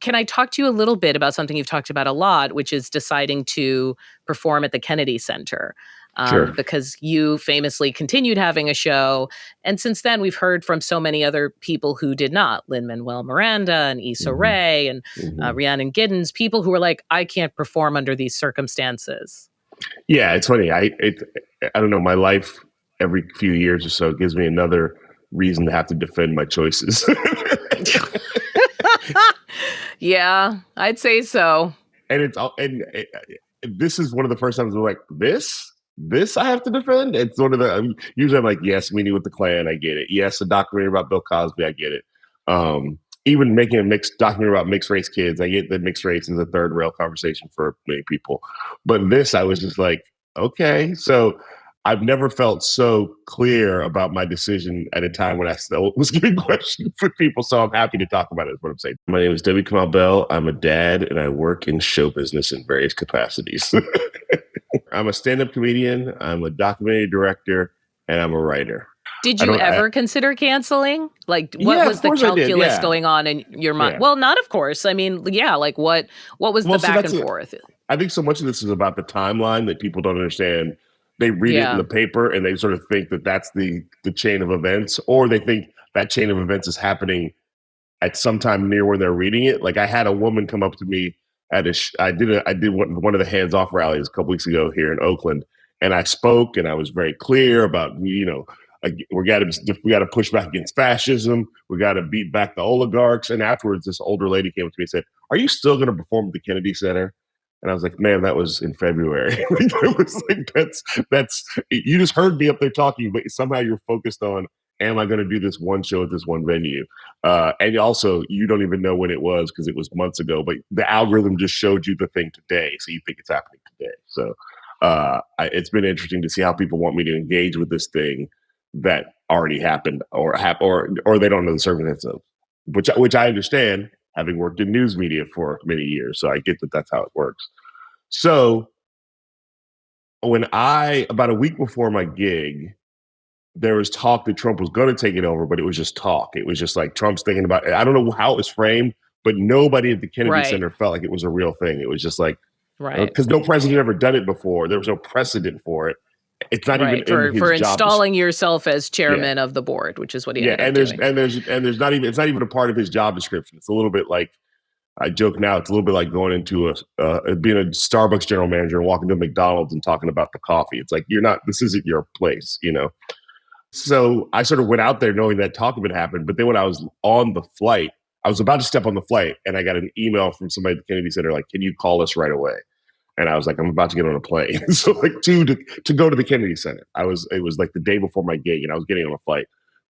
can I talk to you a little bit about something you've talked about a lot, which is deciding to perform at the Kennedy Center? Sure. Because you famously continued having a show. And since then, we've heard from so many other people who did not, Lin-Manuel Miranda and Issa hmm Rae and hmm Rhiannon Giddens, people who were like, I can't perform under these circumstances. Yeah, it's funny. I don't know. My life every few years or so gives me another reason to have to defend my choices. Yeah, I'd say so. And it's all this is one of the first times I'm like, this I have to defend. It's one of the usually I'm like, yes, Meeting with the Klan, I get it. Yes, a documentary about Bill Cosby, I get it. Even making a mixed documentary about mixed race kids, I get that mixed race is a third rail conversation for many people. But this, I was just like, okay, so I've never felt so clear about my decision at a time when I still was getting questioned for people. So I'm happy to talk about it, is what I'm saying. My name is Debbie Kamal Bell. I'm a dad and I work in show business in various capacities. I'm a stand up comedian, I'm a documentary director, and I'm a writer. Did I you don't, I, ever consider canceling? Like, what yeah, was of the course I did. calculus Yeah. going on in your mind? Yeah. Well, not of course. I mean, yeah, like what was the Well, so back that's and it. forth? I think so much of this is about the timeline that people don't understand. They read it in Yeah. the paper and they sort of think that that's the chain of events, or they think that chain of events is happening at some time near where they're reading it. Like I had a woman come up to me at I did one of the hands off rallies a couple weeks ago here in Oakland, and I spoke and I was very clear about we got to push back against fascism. We got to beat back the oligarchs. And afterwards, this older lady came up to me and said, "Are you still going to perform at the Kennedy Center?" And I was like, "Man, that was in February." It was like that's you just heard me up there talking, but somehow you're focused on, am I going to do this one show at this one venue? And also, you don't even know when it was because it was months ago, but the algorithm just showed you the thing today. So you think it's happening today. So it's been interesting to see how people want me to engage with this thing that already happened or they don't know the circumstances of, which I understand, having worked in news media for many years. So I get that that's how it works. So about a week before my gig, there was talk that Trump was going to take it over, but it was just talk. It was just like Trump's thinking about it. I don't know how it was framed, but nobody at the Kennedy Right. Center felt like it was a real thing. It was just like, Right. because no president ever done it before. There was no precedent for it. It's not even Right. in For his job. installing yourself as Yeah. chairman of the board, which is what he Yeah. ended up doing. There's not even, it's not even a part of his job description. It's a little bit like, I joke now, it's a little bit like going into being a Starbucks general manager and walking to McDonald's and talking about the coffee. It's like, this isn't your place, you know? So I sort of went out there knowing that talk had happened. But then when I was on the flight, I was about to step on the flight and I got an email from somebody at the Kennedy Center, like, can you call us right away? And I was like, I'm about to get on a plane. So like to go to the Kennedy Center. It was like the day before my gig and I was getting on a flight.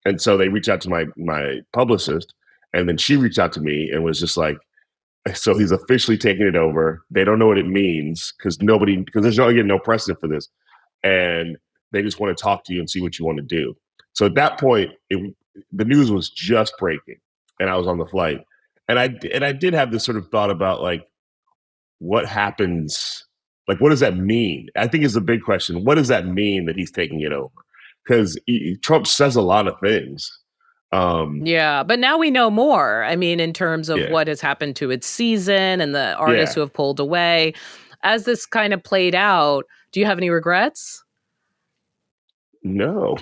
And so they reached out to my publicist and then she reached out to me and was just like, so he's officially taking it over. They don't know what it means because there's no precedent for this. And they just want to talk to you and see what you want to do. So at that point, the news was just breaking, and I was on the flight, and I did have this sort of thought about like what happens, like what does that mean? I think is the big question. What does that mean that he's taking it over? Because Trump says a lot of things. Yeah, but now we know more. I mean, in terms of Yeah, what has happened to its season and the artists yeah, who have pulled away. As this kind of played out, do you have any regrets? no.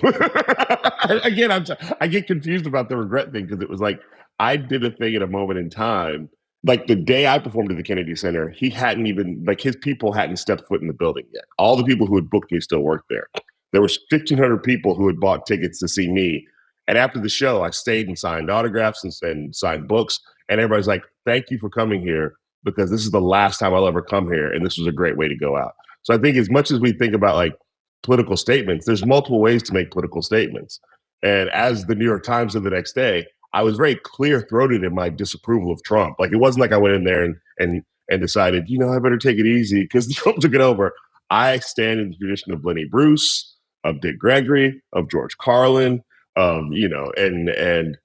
Again, I get confused about the regret thing because it was like I did a thing at a moment in time. Like the day I performed at the Kennedy Center, he hadn't even like his people hadn't stepped foot in the building yet. All the people who had booked me still worked there. There was 1,500 people who had bought tickets to see me. And after the show, I stayed and signed autographs and signed books. And everybody's like, "Thank you for coming here because this is the last time I'll ever come here, and this was a great way to go out." So I think as much as we think about like political statements, there's multiple ways to make political statements. And as the New York Times said the next day, I was very clear throated in my disapproval of Trump. Like it wasn't like I went in there and decided, I better take it easy because Trump took it over. I stand in the tradition of Lenny Bruce, of Dick Gregory, of George Carlin, and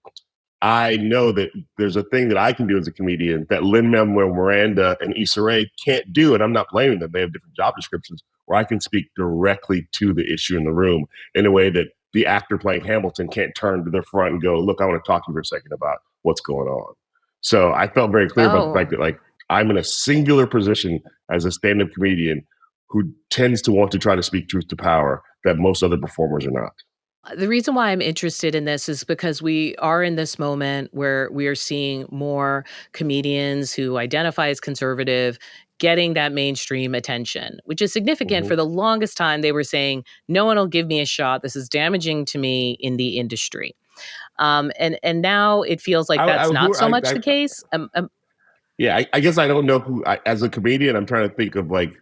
I know that there's a thing that I can do as a comedian that Lin-Manuel Miranda and Issa Rae can't do, and I'm not blaming them. They have different job descriptions where I can speak directly to the issue in the room in a way that the actor playing Hamilton can't turn to the front and go, "Look, I want to talk to you for a second about what's going on." So I felt very clear about the fact Oh, that like I'm in a singular position as a stand-up comedian who tends to want to try to speak truth to power that most other performers are not. the reason why I'm interested in this is because we are in this moment where we are seeing more comedians who identify as conservative getting that mainstream attention, which is significant. Hmm. For the longest time, they were saying, no one will give me a shot. This is damaging to me in the industry. And now it feels like that's not so much the case. Yeah, I guess I don't know as a comedian, I'm trying to think of like,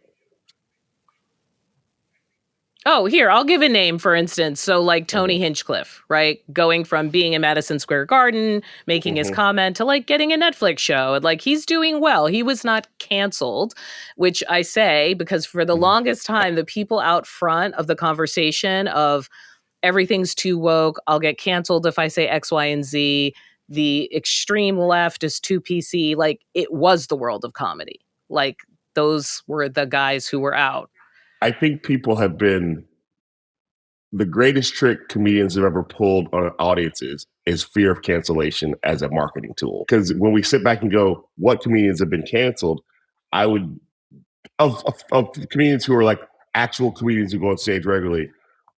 Oh, here, I'll give a name, for instance. So, like mhm, Tony Hinchcliffe, right? Going from being in Madison Square Garden, making his mhm, comment to like getting a Netflix show. And like he's doing well. He was not canceled, which I say because for the mhm. longest time, the people out front of the conversation of everything's too woke, I'll get canceled if I say X, Y, and Z. The extreme left is too PC. Like it was the world of comedy. Like those were the guys who were out. I think people have been the greatest trick comedians have ever pulled on audiences is fear of cancellation as a marketing tool. Because when we sit back and go, what comedians have been canceled? I would of comedians who are like actual comedians who go on stage regularly.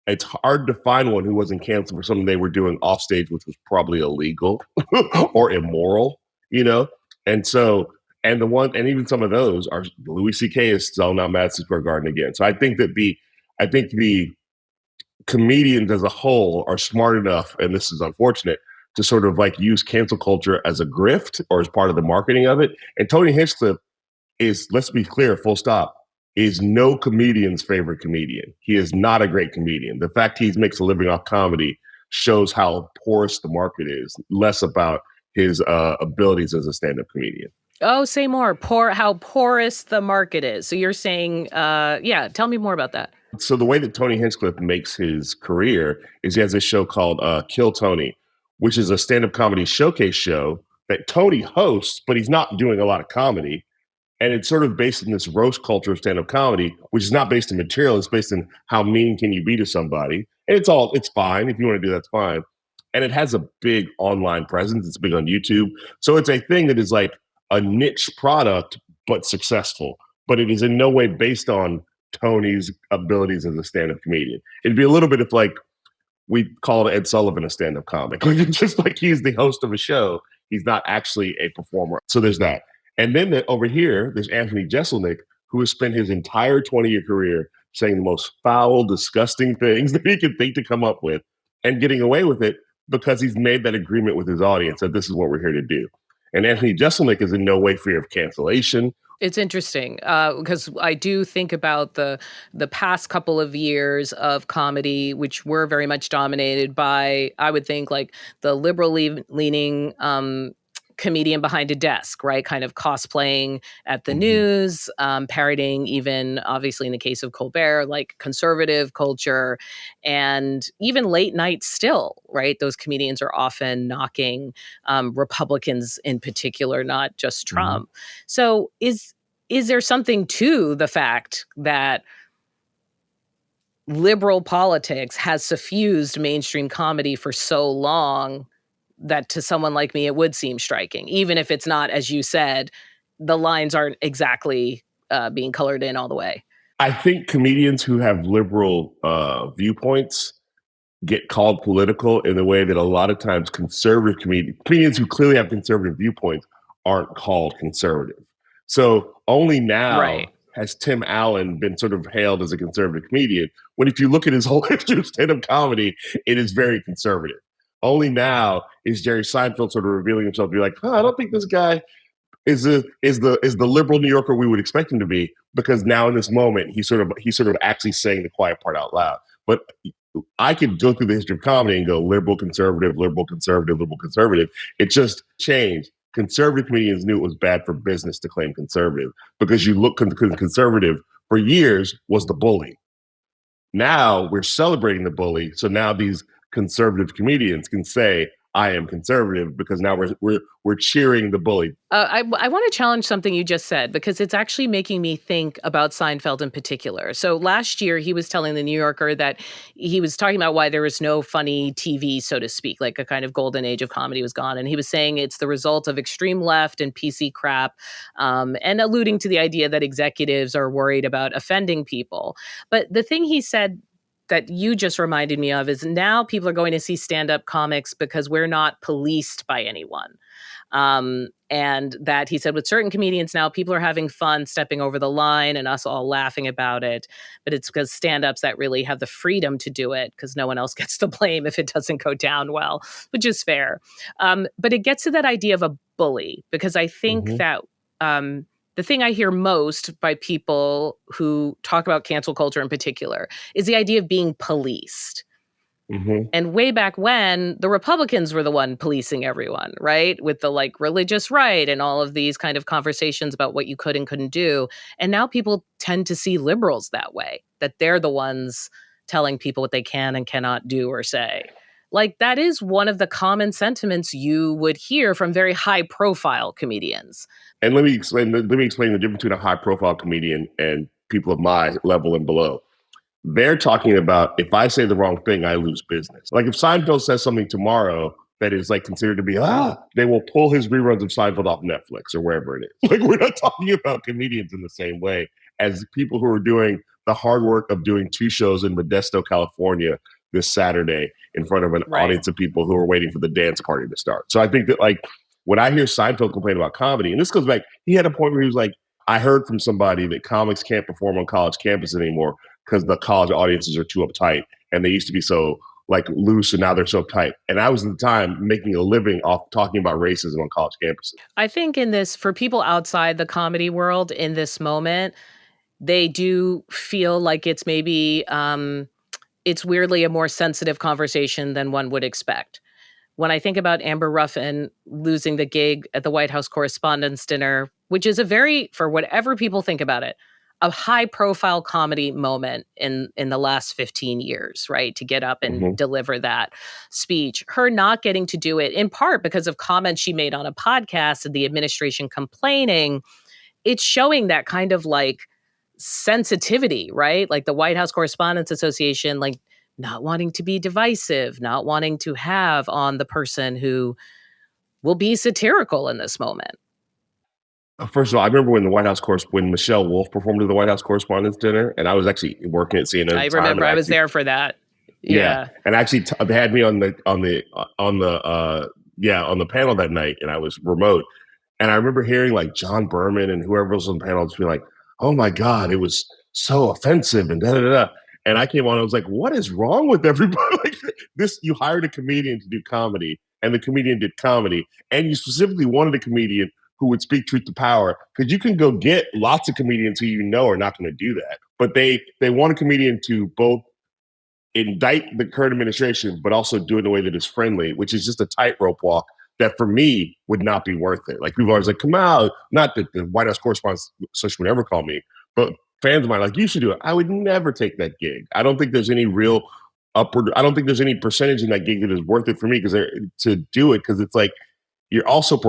It's hard to find one who wasn't canceled for something they were doing off stage, which was probably illegal or immoral, you know. And so, and the one, and even some of those are Louis C.K. is selling out Madison Square Garden again. So I think the comedians as a whole are smart enough, and this is unfortunate, to sort of like use cancel culture as a grift or as part of the marketing of it. And Tony Hinchcliffe is, let's be clear, full stop, is no comedian's favorite comedian. He is not a great comedian. The fact he makes a living off comedy shows how porous the market is, less about his abilities as a stand-up comedian. Oh, say more. How porous the market is. So you're saying, yeah, tell me more about that. So the way that Tony Hinchcliffe makes his career is he has a show called Kill Tony, which is a stand-up comedy showcase show that Tony hosts, but he's not doing a lot of comedy. And it's sort of based in this roast culture of stand-up comedy, which is not based in material. It's based in how mean can you be to somebody. And it's fine. If you want to do that, that's fine. And it has a big online presence. It's big on YouTube. So it's a thing that is like a niche product, but successful. But it is in no way based on Tony's abilities as a stand-up comedian. It'd be a little bit if like we called Ed Sullivan a stand-up comic. Like, just like he's the host of a show, he's not actually a performer. So there's that. And then over here, there's Anthony Jeselnik, who has spent his entire 20-year career saying the most foul, disgusting things that he could think to come up with and getting away with it because he's made that agreement with his audience that this is what we're here to do. And Anthony Jeselnik is in no way fear of cancellation. It's interesting because I do think about the past couple of years of comedy, which were very much dominated by, I would think, like the liberal leaning comedian behind a desk, right? Kind of cosplaying at the Mhm. news, parroting, even obviously in the case of Colbert, like conservative culture, and even late night still, right? Those comedians are often knocking Republicans in particular, not just Mhm. Trump. So is there something to the fact that liberal politics has suffused mainstream comedy for so long that to someone like me it would seem striking, even if it's not, as you said, the lines aren't exactly being colored in all the way. I think comedians who have liberal viewpoints get called political in the way that a lot of times conservative comedians who clearly have conservative viewpoints aren't called conservative. So only now Right. has Tim Allen been sort of hailed as a conservative comedian, when if you look at his whole history of stand-up comedy, it is very conservative. Only now is Jerry Seinfeld sort of revealing himself to be like, oh, I don't think this guy is the liberal New Yorker we would expect him to be, because now in this moment he's sort of actually saying the quiet part out loud. But I could go through the history of comedy and go liberal, conservative, liberal, conservative, liberal, conservative. It just changed. Conservative comedians knew it was bad for business to claim conservative because you look conservative for years was the bully. Now we're celebrating the bully. So now these conservative comedians can say, I am conservative because now we're cheering the bully. I want to challenge something you just said because it's actually making me think about Seinfeld in particular. So last year, he was telling the New Yorker that he was talking about why there was no funny TV, so to speak, like a kind of golden age of comedy was gone. And he was saying it's the result of extreme left and PC crap, and alluding to the idea that executives are worried about offending people. But the thing he said that you just reminded me of is now people are going to see stand up comics because we're not policed by anyone. And that he said with certain comedians now, people are having fun stepping over the line and us all laughing about it. But it's because stand ups that really have the freedom to do it because no one else gets the blame if it doesn't go down well, which is fair. But it gets to that idea of a bully because I think Mm-hmm. that. The thing I hear most by people who talk about cancel culture in particular is the idea of being policed. Mm-hmm. And way back when, the Republicans were the one policing everyone, right? With the like religious right and all of these kind of conversations about what you could and couldn't do. And now people tend to see liberals that way, that they're the ones telling people what they can and cannot do or say. Like that is one of the common sentiments you would hear from very high profile comedians. And let me explain the difference between a high profile comedian and people of my level and below. They're talking about if I say the wrong thing, I lose business. Like if Seinfeld says something tomorrow that is like considered to be they will pull his reruns of Seinfeld off Netflix or wherever it is. Like we're not talking about comedians in the same way as people who are doing the hard work of doing 2 shows in Modesto, California this Saturday in front of an Right. audience of people who are waiting for the dance party to start. So I think that like when I hear Seinfeld complain about comedy, and this goes back, he had a point where he was like, I heard from somebody that comics can't perform on college campus anymore because the college audiences are too uptight and they used to be so like loose and now they're so tight. And I was at the time making a living off talking about racism on college campuses. I think in this, for people outside the comedy world in this moment, they do feel like it's maybe it's weirdly a more sensitive conversation than one would expect. When I think about Amber Ruffin losing the gig at the White House Correspondents' Dinner, which is a very, for whatever people think about it, a high profile comedy moment in the last 15 years, right? To get up and Mm-hmm. deliver that speech. Her not getting to do it in part because of comments she made on a podcast and the administration complaining, it's showing that kind of like sensitivity, right? Like the White House Correspondents Association, like not wanting to be divisive, not wanting to have on the person who will be satirical in this moment. First of all, I remember when the White House course when Michelle Wolf performed at the White House Correspondents' Dinner, and I was actually working at CNN I at the time, remember and I was actually there for that. yeah, Yeah. and actually they had me on the panel that night, and I was remote. And I remember hearing like John Berman and whoever else on the panel just be like, "Oh my god, it was so offensive," and da da da. And I came on, I was like, "What is wrong with everybody?" Like this, you hired a comedian to do comedy, and the comedian did comedy, and you specifically wanted a comedian who would speak truth to power because you can go get lots of comedians who you know are not going to do that, but they want a comedian to both indict the current administration, but also do it in a way that is friendly, which is just a tightrope walk that for me would not be worth it. Like people are always like, come out. Not that the White House Correspondents Association would ever call me, but fans of mine like, you should do it. I would never take that gig. I don't think there's any real upward. I don't think there's any percentage in that gig that is worth it for me because to do it because it's like you're also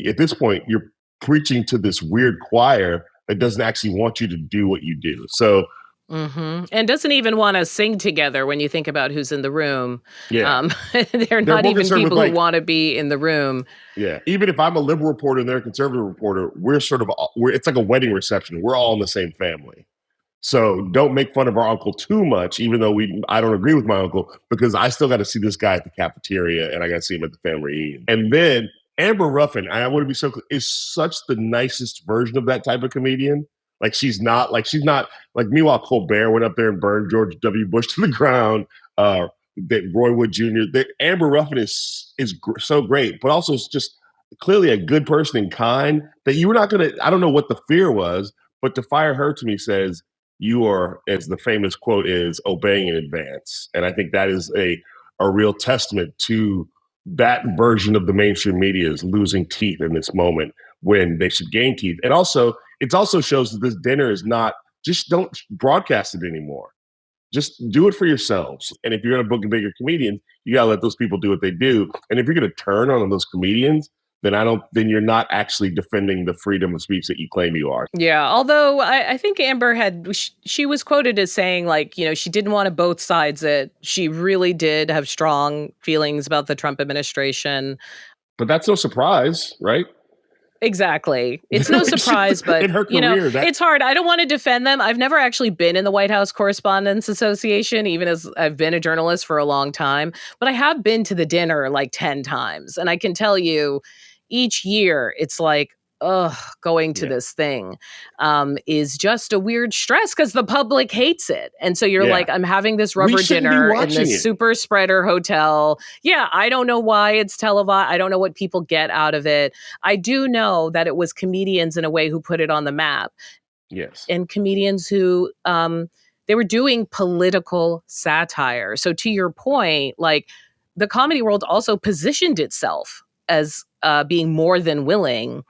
at this point you're preaching to this weird choir that doesn't actually want you to do what you do. So And doesn't even wanna sing together when you think about who's in the room. yeah, Um, they're they're not more even concerned with people who like wanna be in the room. yeah, even if I'm a liberal reporter and they're a conservative reporter, we're sort of we're it's like a wedding reception. We're all in the same family. So don't make fun of our uncle too much, even though I don't agree with my uncle, because I still got to see this guy at the cafeteria and I got to see him at the family reunion. And then Amber Ruffin, I want to be so clear, is such the nicest version of that type of comedian. She's not like meanwhile Colbert went up there and burned George W. Bush to the ground. That Roy Wood Jr. That Amber Ruffin is so great, but also it's just clearly a good person and kind that you were not gonna. I don't know what the fear was, but to fire her to me says you are, as the famous quote is, obeying in advance. And I think that is a real testament to that version of the mainstream media is losing teeth in this moment when they should gain teeth. And also, it also shows that this dinner is not just don't broadcast it anymore. Just do it for yourselves. And if you're going to book a bigger comedian, you got to let those people do what they do. And if you're going to turn on those comedians, then you're not actually defending the freedom of speech that you claim you are. Yeah, although I think Amber she was quoted as saying, like, she didn't want to both sides it. She really did have strong feelings about the Trump administration. But that's no surprise, right? Exactly. It's no surprise, but in her career, it's hard. I don't want to defend them. I've never actually been in the White House Correspondents Association, even as I've been a journalist for a long time, but I have been to the dinner like 10 times. And I can tell you each year it's like, going to this thing is just a weird stress because the public hates it. And so you're like, I'm having this rubber dinner in this super spreader hotel. Yeah, I don't know why it's televised. I don't know what people get out of it. I do know that it was comedians in a way who put it on the map. Yes. And comedians who they were doing political satire. So to your point, like the comedy world also positioned itself as being more than willing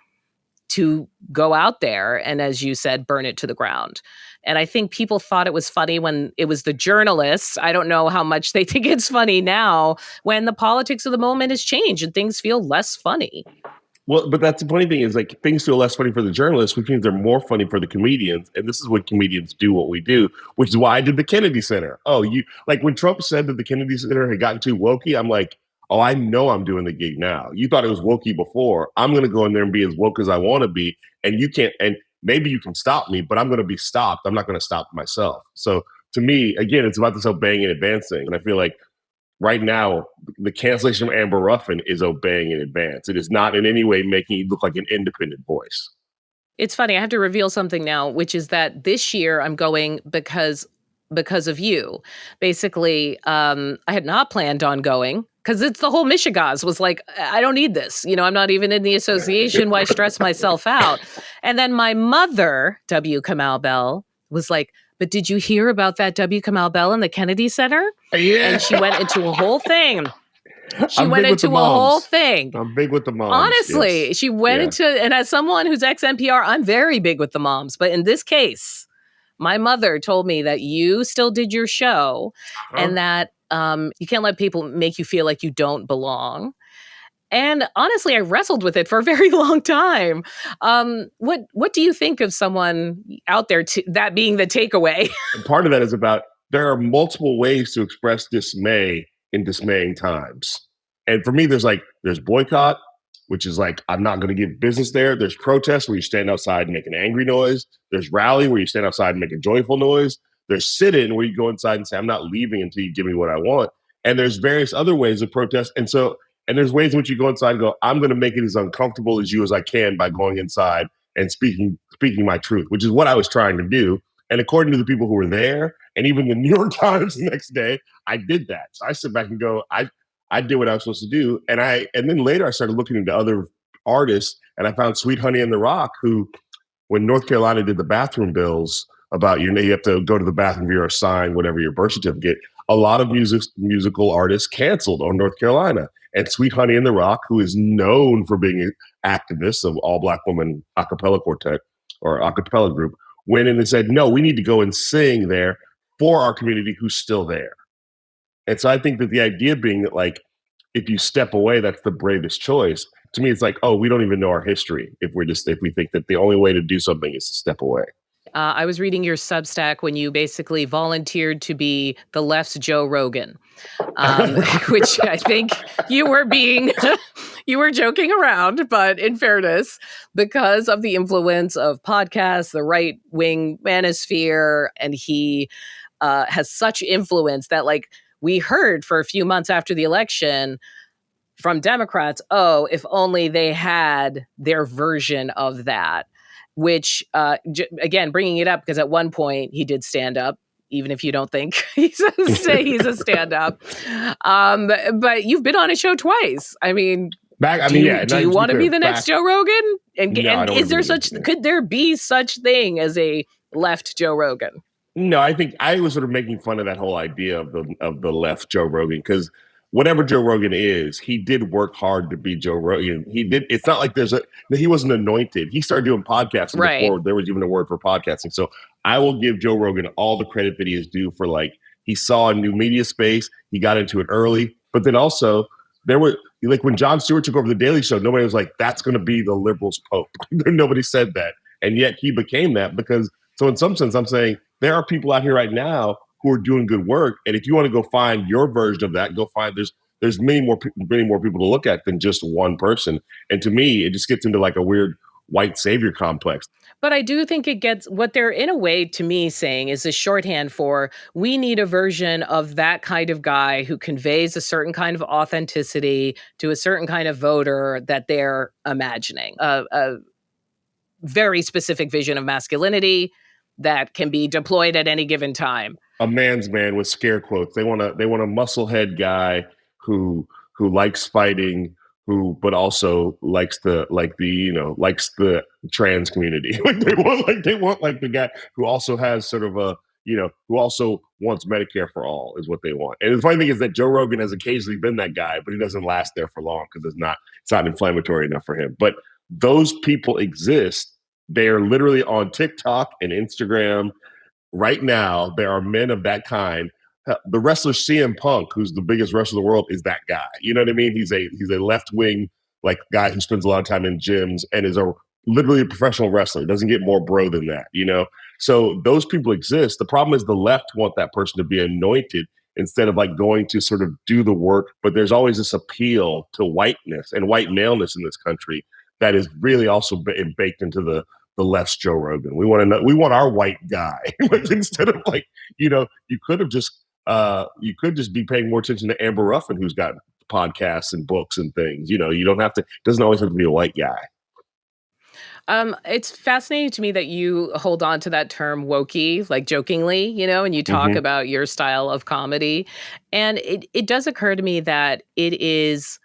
to go out there and, as you said, burn it to the ground. And I think people thought it was funny when it was the journalists. I don't know how much they think it's funny now when the politics of the moment has changed and things feel less funny. Well, but that's the funny thing is like things feel less funny for the journalists, which means they're more funny for the comedians. And this is what comedians do what we do, which is why I did the Kennedy Center. Oh, like when Trump said that the Kennedy Center had gotten too wokey, I'm like, oh, I know I'm doing the gig now. You thought it was wokey before. I'm going to go in there and be as woke as I want to be. And you can't, and maybe you can stop me, but I'm going to be stopped. I'm not going to stop myself. So to me, again, it's about this obeying and advancing. And I feel like right now, the cancellation of Amber Ruffin is obeying in advance. It is not in any way making you look like an independent voice. It's funny. I have to reveal something now, which is that this year I'm going because of you. Basically, I had not planned on going because it's the whole Michigas was like, I don't need this. I'm not even in the association. Why stress myself out? And then my mother, W. Kamau Bell, was like, but did you hear about that W. Kamau Bell in the Kennedy Center? Yeah. And she went into a whole thing. I'm big with the moms. Honestly, yes. She went into, and as someone who's ex-NPR, I'm very big with the moms. But in this case, my mother told me that you still did your show and that you can't let people make you feel like you don't belong. And honestly, I wrestled with it for a very long time. What do you think of someone out there, that being the takeaway? And part of that is about there are multiple ways to express dismay in dismaying times. And for me, there's boycott, which is like, I'm not going to give business there. There's protest where you stand outside and make an angry noise. There's rally where you stand outside and make a joyful noise. There's sit-in where you go inside and say, I'm not leaving until you give me what I want. And there's various other ways of protest. And there's ways in which you go inside and go, I'm going to make it as uncomfortable as you as I can by going inside and speaking my truth, which is what I was trying to do. And according to the people who were there, and even the New York Times the next day, I did that. So I sit back and go, I did what I was supposed to do. And then later I started looking into other artists, and I found Sweet Honey in the Rock, who, when North Carolina did the bathroom bills about, you have to go to the bathroom if you're assigned whatever your birth certificate, a lot of musical artists canceled on North Carolina. And Sweet Honey in the Rock, who is known for being an activist of all Black women a cappella quartet or a cappella group, went in and said, no, we need to go and sing there for our community who's still there. And so I think that the idea being that, like, if you step away, that's the bravest choice. To me, it's like, oh, we don't even know our history if we think that the only way to do something is to step away. I was reading your Substack when you basically volunteered to be the left's Joe Rogan, which I think you were joking around, but in fairness, because of the influence of podcasts, the right-wing manosphere, and he has such influence that, like, we heard for a few months after the election from Democrats, oh, if only they had their version of that. Which, again, bringing it up, because at one point he did stand up, even if you don't think he's a stand-up. But you've been on a show twice. I mean, do you want to be the next Joe Rogan? And is there could there be such thing as a left Joe Rogan? No, I think I was sort of making fun of that whole idea of the left Joe Rogan, because whatever Joe Rogan is, he did work hard to be Joe Rogan. He did. It's not like he wasn't anointed. He started doing podcasting before there was even a word for podcasting. So I will give Joe Rogan all the credit that he is due for, like, He saw a new media space. He got into it early. But then also, there were like when Jon Stewart took over the Daily Show, nobody was like, that's going to be the liberals' pope. Nobody said that. And yet he became that because, so in some sense, I'm saying there are people out here right now who are doing good work. And if you want to go find your version of that, go find there's many more people to look at than just one person. And to me, it just gets into like a weird white savior complex. But I do think it gets what they're in a way to me saying is a shorthand for we need a version of that kind of guy who conveys a certain kind of authenticity to a certain kind of voter that they're imagining. A very specific vision of masculinity that can be deployed at any given time. A man's man with scare quotes. They want a musclehead guy who likes fighting, but also likes the trans community. They want the guy who also has sort of a who also wants Medicare for all is what they want. And the funny thing is that Joe Rogan has occasionally been that guy, but he doesn't last there for long because it's not inflammatory enough for him. But those people exist. They are literally on TikTok and Instagram right now. There are men of that kind. The wrestler CM Punk, who's the biggest wrestler in the world, is that guy. You know what I mean? He's a left wing guy who spends a lot of time in gyms and is literally a professional wrestler. Doesn't get more bro than that, So those people exist. The problem is the left want that person to be anointed instead of going to sort of do the work. But there's always this appeal to whiteness and white maleness in this country that is really also baked into the left's Joe Rogan. We want our white guy instead of you could just be paying more attention to Amber Ruffin, who's got podcasts and books and things. You don't have to. It doesn't always have to be a white guy. It's fascinating to me that you hold on to that term wokey, jokingly, and you talk about your style of comedy. And it does occur to me that it is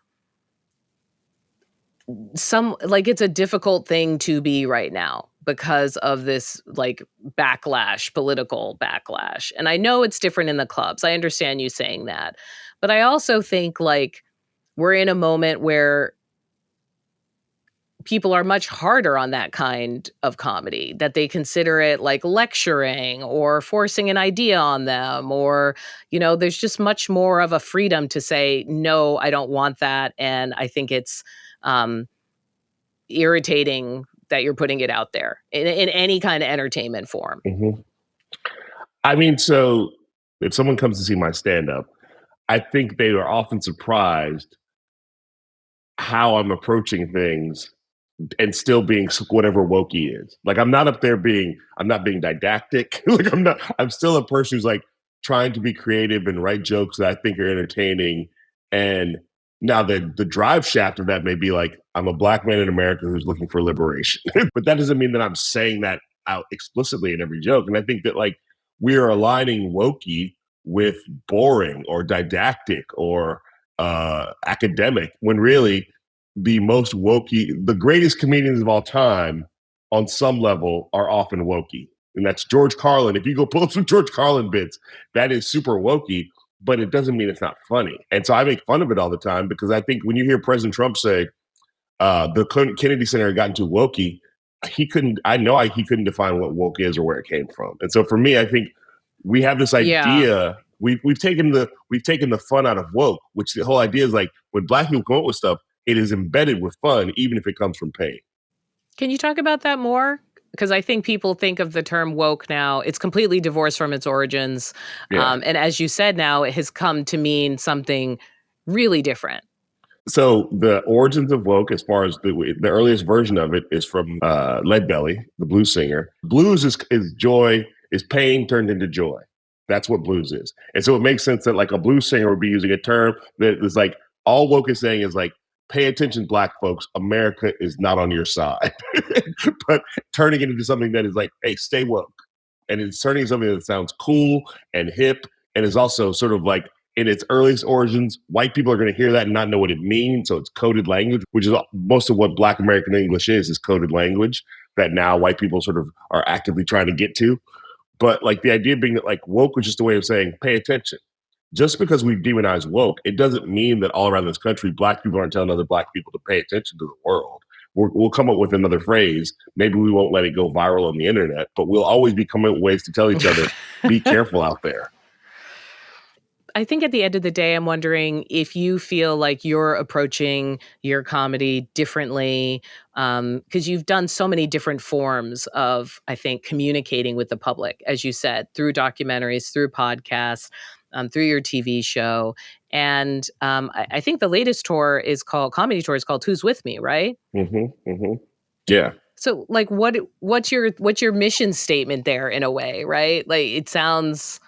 it's a difficult thing to be right now because of this political backlash. And I know it's different in the clubs. I understand you saying that. But I also think we're in a moment where people are much harder on that kind of comedy, that they consider it lecturing or forcing an idea on them, or, there's just much more of a freedom to say, no, I don't want that. And I think it's irritating that you're putting it out there in any kind of entertainment form. Mm-hmm. I mean, so if someone comes to see my stand-up, I think they are often surprised how I'm approaching things and still being whatever wokey is. I'm not up there I'm not being didactic. I'm still a person who's trying to be creative and write jokes that I think are entertaining. And now the drive shaft of that may be I'm a black man in America who's looking for liberation. But that doesn't mean that I'm saying that out explicitly in every joke. And I think that we are aligning wokey with boring or didactic or academic, when really the most wokey, the greatest comedians of all time on some level are often wokey. And that's George Carlin. If you go pull up some George Carlin bits, that is super wokey, but it doesn't mean it's not funny. And so I make fun of it all the time because I think when you hear President Trump say the Kennedy Center got into wokey, he couldn't define what woke is or where it came from. And so for me, I think we have this idea. Yeah. We've taken the fun out of woke, which the whole idea is when black people come up with stuff, it is embedded with fun, even if it comes from pain. Can you talk about that more? Because I think people think of the term woke now. It's completely divorced from its origins. Yeah. And as you said, now it has come to mean something really different. So the origins of woke, as far as the earliest version of it, is from Leadbelly, the blues singer. Blues is joy, is pain turned into joy. That's what blues is. And so it makes sense that a blues singer would be using a term that is all woke is saying is pay attention, black folks, America is not on your side. But turning it into something that is hey, stay woke. And it's turning something that sounds cool and hip and is also sort of in its earliest origins, white people are going to hear that and not know what it means. So it's coded language, which is most of what Black American English is coded language that now white people sort of are actively trying to get to. But the idea being that woke was just a way of saying, pay attention. Just because we demonize woke, it doesn't mean that all around this country, black people aren't telling other black people to pay attention to the world. We'll come up with another phrase. Maybe we won't let it go viral on the internet, but we'll always be coming up with ways to tell each other, be careful out there. I think at the end of the day, I'm wondering if you feel like you're approaching your comedy differently, because you've done so many different forms of, I think, communicating with the public, as you said, through documentaries, through podcasts, through your TV show. And I think the latest tour is called comedy tour is called Who's With Me, right? Yeah. So like what's your mission statement there in a way, right? Like it sounds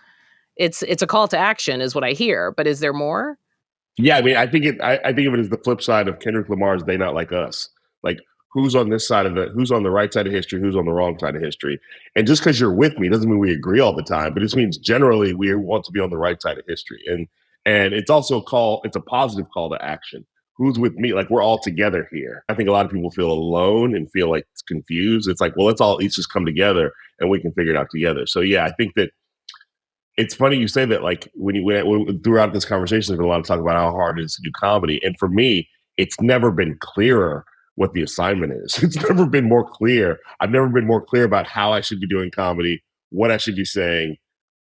it's a call to action is what I hear, but is there more? Yeah, I mean, I think of it as the flip side of Kendrick Lamar's "They Not Like Us." Like, who's on this side of it? Who's on the right side of history? Who's on the wrong side of history? And just because you're with me doesn't mean we agree all the time, but it just means generally we want to be on the right side of history. And it's also a call. It's a positive call to action. Who's with me? Like we're all together here. I think a lot of people feel alone and feel like it's confused. It's like, well, let's all at least just come together and we can figure it out together. So yeah, I think that it's funny you say that. Like throughout this conversation, there's been a lot of talk about how hard it is to do comedy, and for me, it's never been clearer what the assignment is. It's never been more clear. I've never been more clear about how I should be doing comedy, what I should be saying.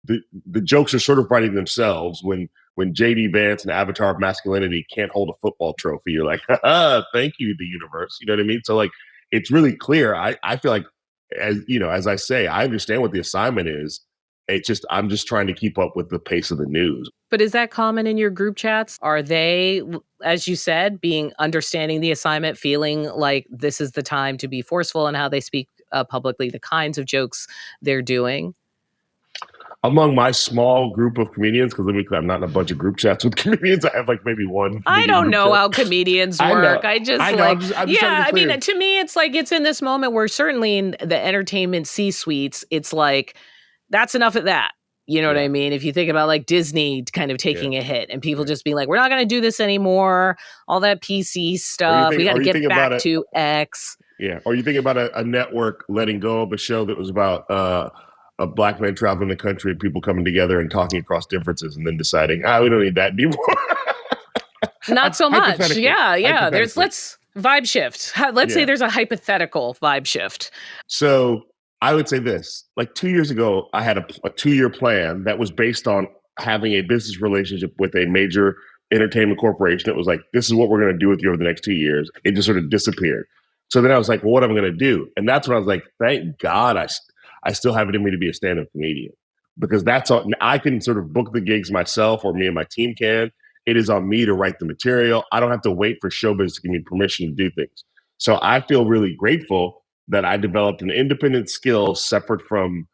The jokes are sort of writing themselves when JD Vance and Avatar of Masculinity can't hold a football trophy. You're like, thank you, the universe. You know what I mean? So like, it's really clear. I feel like, as you know, as I say, I understand what the assignment is. It's just I'm just trying to keep up with the pace of the news. But is that common in your group chats? Are they, as you said, being understanding the assignment, feeling like this is the time to be forceful in how they speak publicly, the kinds of jokes they're doing? Among my small group of comedians, because I'm not in a bunch of group chats with comedians. I have like maybe one I comedian don't group know chat. how comedians I know, work. I just I know. like, I'm just trying yeah, to I be mean, clear. to me, it's like it's in this moment where certainly in the entertainment C suites, it's like, that's enough of that. You know what I Yeah, mean? If you think about like Disney kind of yeah, taking a hit and people right. just being like, we're not going to do this anymore, all that PC stuff, we got to Or you get think about back it. to X. Yeah, or you think about a network letting go of a show that was about a black man traveling the country and people coming together and talking across differences, and then deciding, we don't need that anymore. Not so much. Hypothetically, Yeah, yeah. There's hypothetically, let's vibe shift. Let's say yeah. there's a hypothetical vibe shift. So I would say this: like 2 years ago, I had a 2 year plan that was based on having a business relationship with a major entertainment corporation. It was like, this is what we're going to do with you over the next 2 years. It just sort of disappeared. So then I was like, well, what am I going to do? And that's when I was like, thank God I still have it in me to be a stand up comedian, because that's all I can sort of book the gigs myself, or me and my team can. It is on me to write the material. I don't have to wait for showbiz to give me permission to do things. So I feel really grateful that I developed an independent skill separate from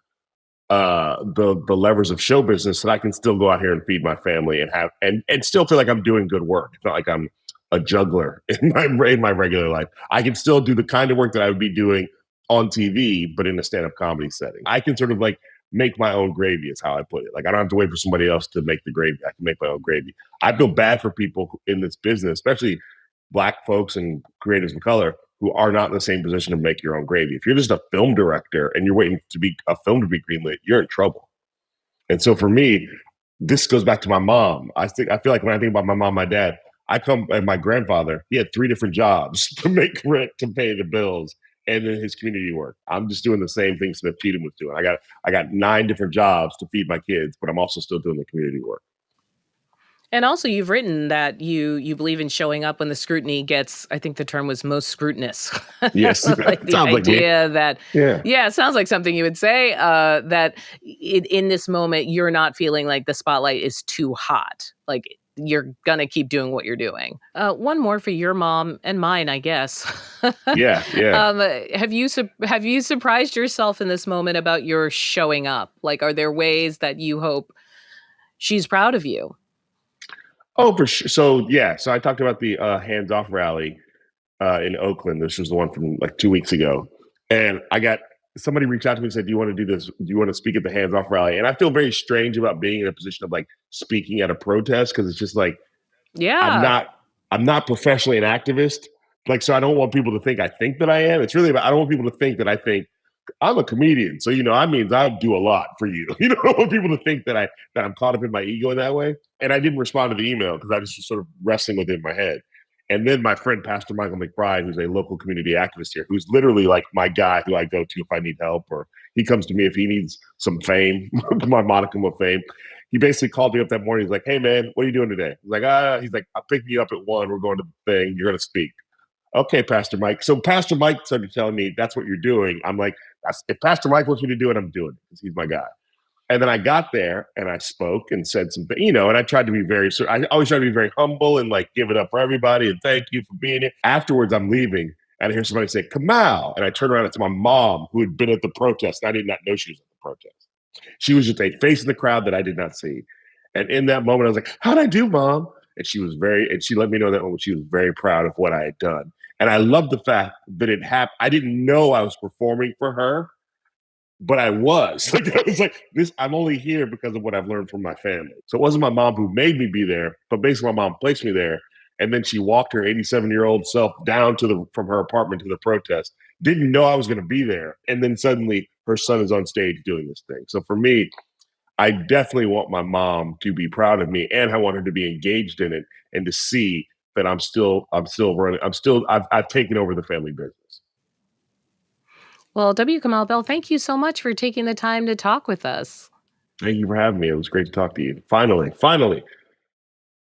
the levers of show business, that I can still go out here and feed my family and have and still feel like I'm doing good work. It's not like I'm a juggler in my regular life. I can still do the kind of work that I would be doing on TV, but in a stand up comedy setting. I can sort of like make my own gravy, is how I put it. Like I don't have to wait for somebody else to make the gravy. I can make my own gravy. I feel bad for people in this business, especially black folks and creators of color, who are not in the same position to make your own gravy. If you're just a film director and you're waiting to be a film to be greenlit, you're in trouble. And so for me, this goes back to my mom. I feel like when I think about my mom, my dad, I come and my grandfather, he had 3 different jobs to make rent, to pay the bills, and then his community work. I'm just doing the same thing Smith Cheatham was doing. I got 9 different jobs to feed my kids, but I'm also still doing the community work. And also, you've written that you believe in showing up when the scrutiny gets, I think the term was most scrutinous. Yes, Like the sounds like me. idea that, Yeah. yeah, it sounds like something you would say, that in this moment, you're not feeling like the spotlight is too hot. Like you're going to keep doing what you're doing. One more for your mom and mine, I guess. Yeah, yeah. Have you surprised yourself in this moment about your showing up? Like, are there ways that you hope she's proud of you? Oh, for sure. So yeah, so I talked about the hands off rally in Oakland. This was the one from like 2 weeks ago, and I got somebody reached out to me and said, "Do you want to do this? Do you want to speak at the hands off rally?" And I feel very strange about being in a position of like speaking at a protest, because it's just like I'm Yeah. not I'm not professionally an activist. Like, so I don't want people to think that I am. It's really about, I don't want people to think that I think I'm a comedian. So, I mean, I do a lot for you. I don't want people to think that I'm caught up in my ego in that way. And I didn't respond to the email because I just was sort of wrestling with it in my head. And then my friend, Pastor Michael McBride, who's a local community activist here, who's literally like my guy who I go to if I need help, or he comes to me if he needs some fame, my modicum of fame. he basically called me up that morning. He's like, "Hey man, what are you doing today?" He's like, "I'm picking you up at 1. We're going to the thing. You're going to speak." Okay, Pastor Mike. So Pastor Mike started telling me that's what you're doing. I'm like, if Pastor Mike wants me to do it, I'm doing it because he's my guy. And then I got there and I spoke and said something, and I tried to be I always try to be very humble and like give it up for everybody and thank you for being here. Afterwards, I'm leaving and I hear somebody say, Kamal. And I turn around, it's my mom who had been at the protest. I did not know she was at the protest. She was just a face in the crowd that I did not see. And in that moment, I was like, how'd I do, mom? And she let me know that she was very proud of what I had done. And I love the fact that it happened. I didn't know I was performing for her, but I was. Like, I was like, I'm only here because of what I've learned from my family. So it wasn't my mom who made me be there, but basically my mom placed me there. And then she walked her 87-year-old self down from her apartment to the protest. Didn't know I was going to be there. And then suddenly her son is on stage doing this thing. So for me, I definitely want my mom to be proud of me, and I want her to be engaged in it and to see that I'm still running. I've taken over the family business. Well, W. Kamau Bell, thank you so much for taking the time to talk with us. Thank you for having me. It was great to talk to you. Finally, finally,